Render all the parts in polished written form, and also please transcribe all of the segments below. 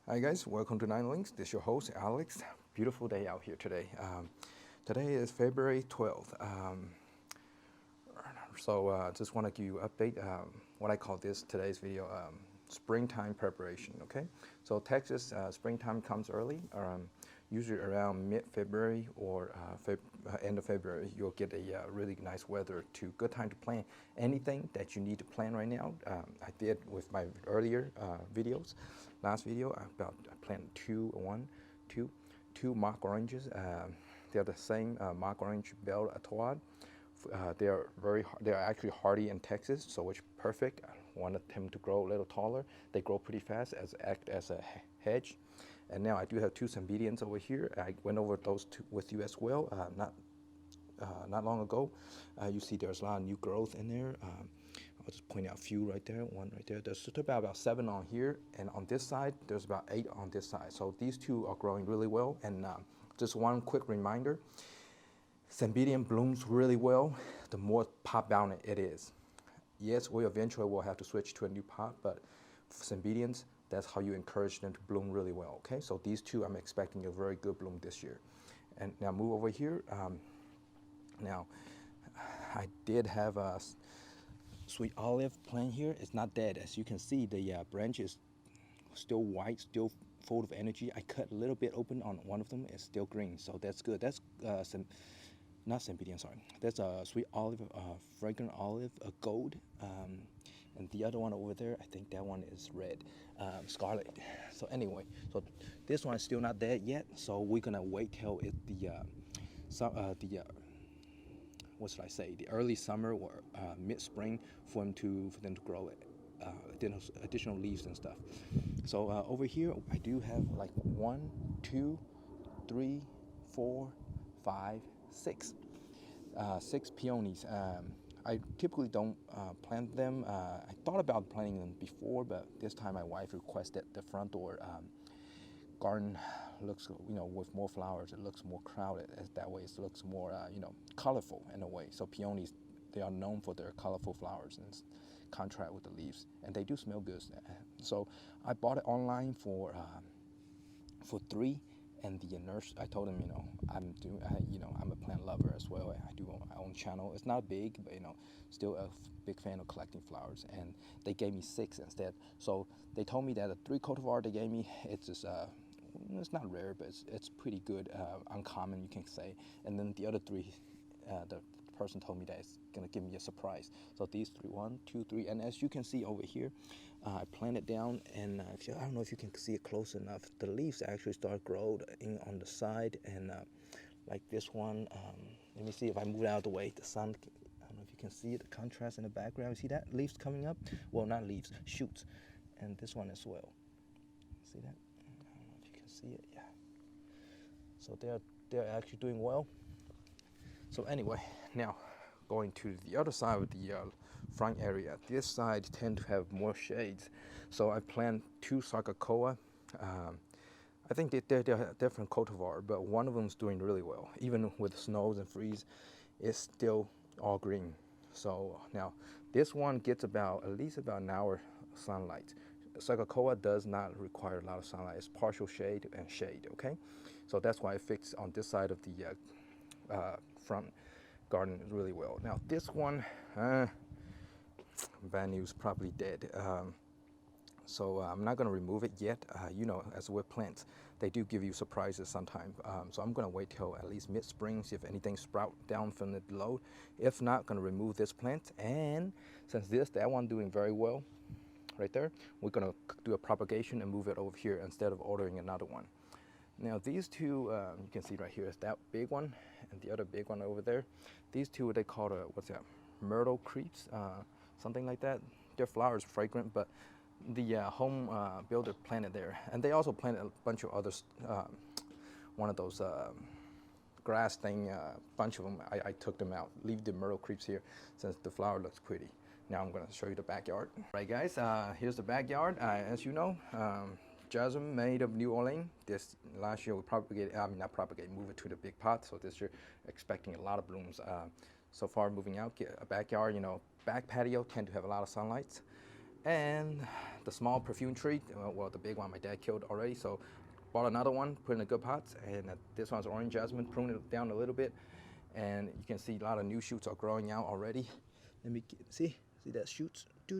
Hi guys, welcome to Nine Links. This is your host Alex. Beautiful day out here today. Today is February 12th. Just want to give you an update. What I call today's video, springtime preparation. Okay, so Texas springtime comes early. Usually around mid-February or end of February, you'll get a really nice weather to good time to plant anything that you need to plant right now. I did with my earlier videos. Last video I planted two mock oranges. They're the same mock orange Belle Etoile. They're actually hardy in Texas, so it's perfect. I wanted them to grow a little taller. They grow pretty fast act as a hedge. And now I do have two Cymbidiums over here. I went over those two with you as well, not long ago. You see there's a lot of new growth in there. I'll just point out a few right there, one right there. There's just about 7 on here, and on this side, there's about 8 on this side. So these two are growing really well. And just one quick reminder, Cymbidium blooms really well the more pot bound it is. Yes, we eventually will have to switch to a new pot, but for Cymbidiums, that's how you encourage them to bloom really well, okay? So these two, I'm expecting a very good bloom this year. And now move over here. Now, I did have a sweet olive plant here. It's not dead. As you can see, the branch is still white, still full of energy. I cut a little bit open on one of them. It's still green, so that's good. That's not Cymbidium, sorry. That's a sweet olive, fragrant olive, a gold. And the other one over there, I think that one is red, scarlet. So anyway, so this one is still not dead yet. So we're gonna wait till what should I say, the early summer or mid-spring for them to grow it, additional leaves and stuff. So over here, I do have like 1, 2, 3, 4, 5, 6. 6 peonies. I typically don't plant them. I thought about planting them before, but this time my wife requested the front door garden looks, with more flowers. It looks more crowded. That way, it looks more, colorful in a way. So peonies, they are known for their colorful flowers and contrast with the leaves, and they do smell good. So I bought it online for 3. And the nurse, I told him, I'm a plant lover as well. I do own my own channel. It's not big, but still a big fan of collecting flowers. And they gave me 6 instead. So they told me that the 3 cultivar they gave me, it's just it's not rare, but it's pretty good, uncommon, you can say. And then the other 3, the person told me that it's gonna give me a surprise. So these 3, 1, 2, 3, and as you can see over here, I planted down, and I don't know if you can see it close enough. The leaves actually start growing on the side, and like this one. Let me see if I move it out of the way. The sun. I don't know if you can see it, the contrast in the background. See that leaves coming up? Well, not leaves, shoots, and this one as well. See that? I don't know if you can see it. Yeah. So they're actually doing well. So anyway, now going to the other side of the front area. This side tend to have more shades, so I planted 2 Sargacoa. I think they're different cultivar, but one of them is doing really well. Even with snows and freeze, it's still all green. So now this one gets at least about an hour sunlight. Sargacoa does not require a lot of sunlight. It's partial shade and shade, okay? So that's why it fits on this side of the front garden really well. Now this one, bad news, probably dead. So I'm not going to remove it yet. As with plants, they do give you surprises sometimes. So I'm going to wait till at least mid-spring, see if anything sprout down from the below. If not, going to remove this plant. And since that one doing very well right there, we're going to do a propagation and move it over here instead of ordering another one. Now these two, you can see right here is that big one and the other big one over there. These two, they call myrtle creeps, something like that. Their flowers fragrant, but the home builder planted there, and they also planted a bunch of others. One of those grass thing, bunch of them. I took them out. Leave the myrtle creeps here since the flower looks pretty. Now I'm going to show you the backyard. All right, guys. Here's the backyard. As you know. Jasmine made of New Orleans. This last year we move it to the big pot. So this year, expecting a lot of blooms. So far moving out, get a backyard, back patio tend to have a lot of sunlight. And the small perfume tree, well, the big one my dad killed already, so bought another one, put in a good pot, and this one's orange jasmine, pruned it down a little bit, and you can see a lot of new shoots are growing out already. Let me see that shoots, and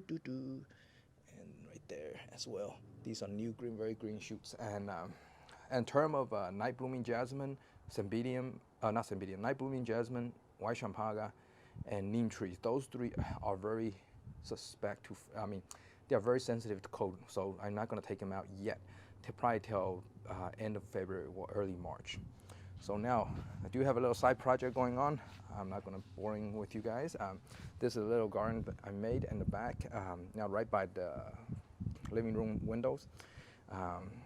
right there as well. These are new green, very green shoots. And in terms of night blooming jasmine, cymbidium, not cymbidium, night blooming jasmine, white champaga, and neem trees. Those three are very suspect to, they are very sensitive to cold, so I'm not going to take them out yet, to probably till end of February or early March. So now, I do have a little side project going on. I'm not going to boring with you guys. This is a little garden that I made in the back, now right by the living room windows.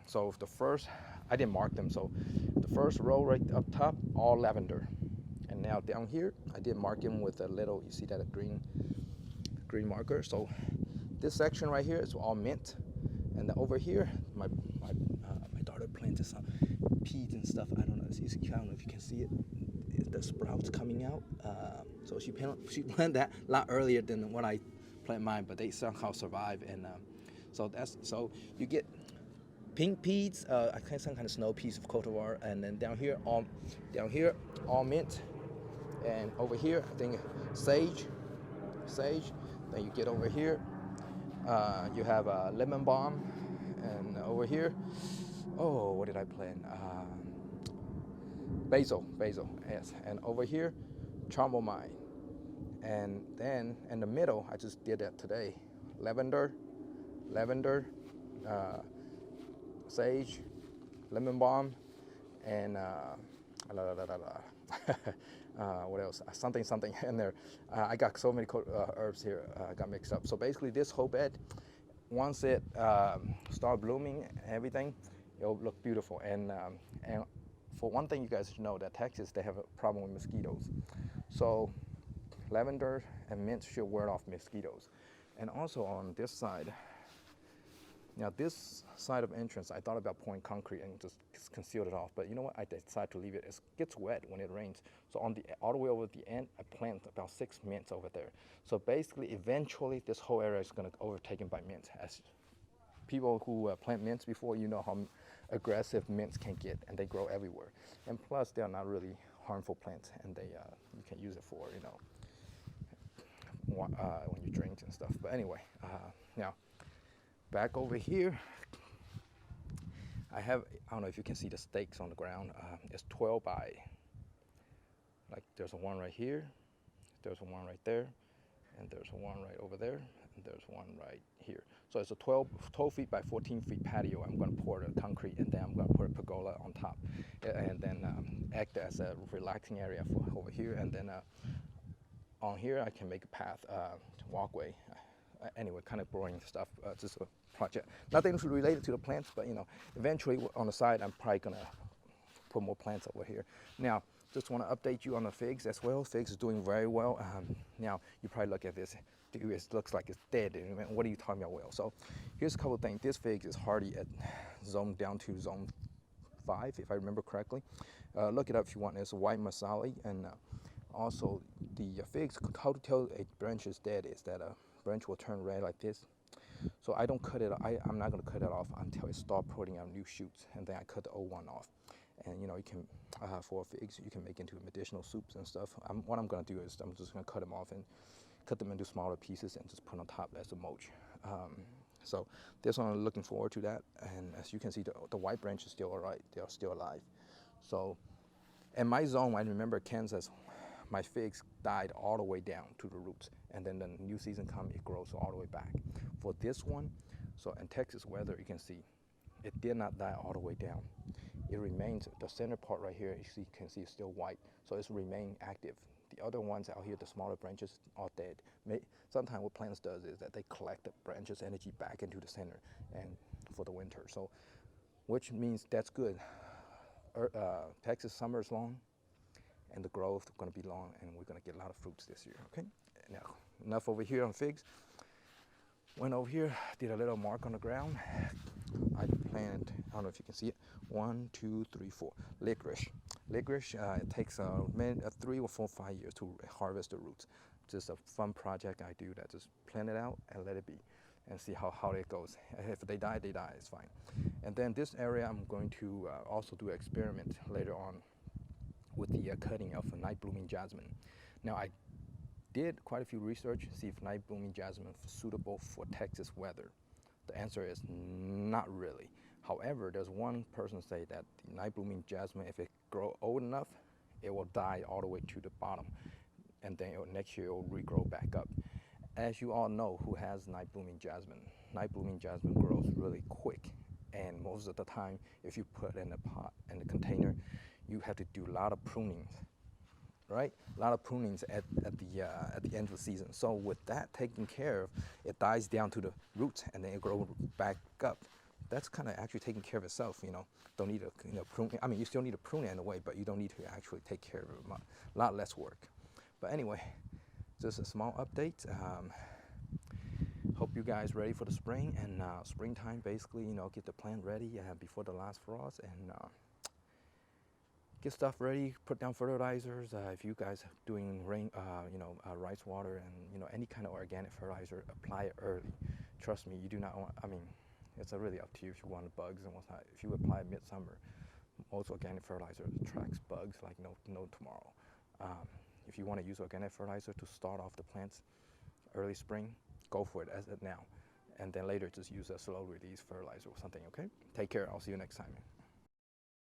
So the first, I didn't mark them, so the first row right up top, all lavender. And now down here, I did mark them with a little, you see that, a green marker. So this section right here is all mint. And then over here, my daughter planted some peas and stuff. I don't know if you can see it. The sprouts coming out. So she planted that a lot earlier than when I planted mine, but they somehow survive. And so you get pink peas, some kind of snow peas of Cote d'Ivoire, and then down here all mint, and over here I think sage. Then you get over here, you have lemon balm, and over here, oh, what did I plant? Basil, yes. And over here, chamomile. And then in the middle, I just did that today, lavender, sage, lemon balm, and what else? Something in there. I got so many herbs here. Got mixed up. So basically, this whole bed, once it start blooming and everything, it'll look beautiful. And for one thing, you guys should know that Texas, they have a problem with mosquitoes. So lavender and mint should ward off mosquitoes. And also on this side, now this side of entrance, I thought about pouring concrete and just concealed it off, but you know what? I decided to leave it. It gets wet when it rains. So all the way over the end, I planted about 6 mints over there. So basically, eventually, this whole area is going to be overtaken by mints. As people who plant mints before, you know how aggressive mints can get, and they grow everywhere. And plus, they are not really harmful plants, and they you can use it for, when you drink and stuff. But anyway, now, back over here, I don't know if you can see the stakes on the ground. It's 12 by, like there's a one right here, there's a one right there, and there's a one right over there, and there's one right here. So it's a 12 feet by 14 feet patio. I'm going to pour the concrete, and then I'm going to put a pergola on top, and then act as a relaxing area for over here. And then on here, I can make a path, walkway. Anyway, kind of boring stuff, just a project. Nothing related to the plants, but eventually on the side, I'm probably gonna put more plants over here. Now, just want to update you on the figs as well. Figs is doing very well. Now, you probably look at this, it looks like it's dead. What are you talking about, Will? So here's a couple of things. This fig is hardy at down to zone 5, if I remember correctly. Look it up if you want. It's a white masali, and also the figs, how to tell a branch is dead is that a branch will turn red like this. So I don't cut it. I'm not going to cut it off until it starts putting out new shoots, and then I cut the old one off. And you can, for figs, you can make into medicinal soups and stuff. What I'm going to do is I'm just going to cut them off and cut them into smaller pieces and just put on top as a mulch. So this one, I'm looking forward to that. And as you can see, the white branch is still all right. They are still alive. So in my zone, I remember Kansas, my figs died all the way down to the roots, and then the new season comes, it grows all the way back. For this one, so in Texas weather, you can see it did not die all the way down. It remains, the center part right here, you can see it's still white, so it's remaining active. The other ones out here, the smaller branches, are dead. Sometimes what plants does is that they collect the branches energy back into the center and for the winter. So, which means that's good. Texas summer is long, and the growth is going to be long, and we're going to get a lot of fruits this year, okay? Now, enough over here on figs. Went over here, did a little mark on the ground. I planted, I don't know if you can see it, 1, 2, 3, 4, licorice. Licorice, it takes 3 or 4, 5 years to harvest the roots. Just a fun project I do that, just plant it out and let it be. and see how it goes. If they die, they die, it's fine. And then this area, I'm going to also do an experiment later on with the cutting of a night blooming jasmine. Now, I did quite a few research, see if night blooming jasmine is suitable for Texas weather. The answer is not really. However, there's one person say that the night blooming jasmine, if it grow old enough, it will die all the way to the bottom, and then next year it will regrow back up. As you all know, who has night blooming jasmine grows really quick, and most of the time, if you put in a pot in a container, you have to do a lot of pruning, right? A lot of prunings at the end of the season. So with that taken care of, it dies down to the roots, and then it grows back up. That's kind of actually taking care of itself, you know. Don't need to prune. I mean, you still need to prune it in a way, but you don't need to actually take care of it. A lot less work. But anyway, just a small update. Hope you guys ready for the spring, and springtime basically, you know, get the plant ready before the last frost, and get stuff ready, put down fertilizers. If you guys are doing rice water and, you know, any kind of organic fertilizer, apply it early. Trust me, you do not want, I mean, it's really up to you if you want bugs and whatnot. If you apply midsummer, most organic fertilizer attracts bugs like no tomorrow. If you want to use organic fertilizer to start off the plants early spring, go for it as of now. And then later just use a slow release fertilizer or something, okay? Take care. I'll see you next time.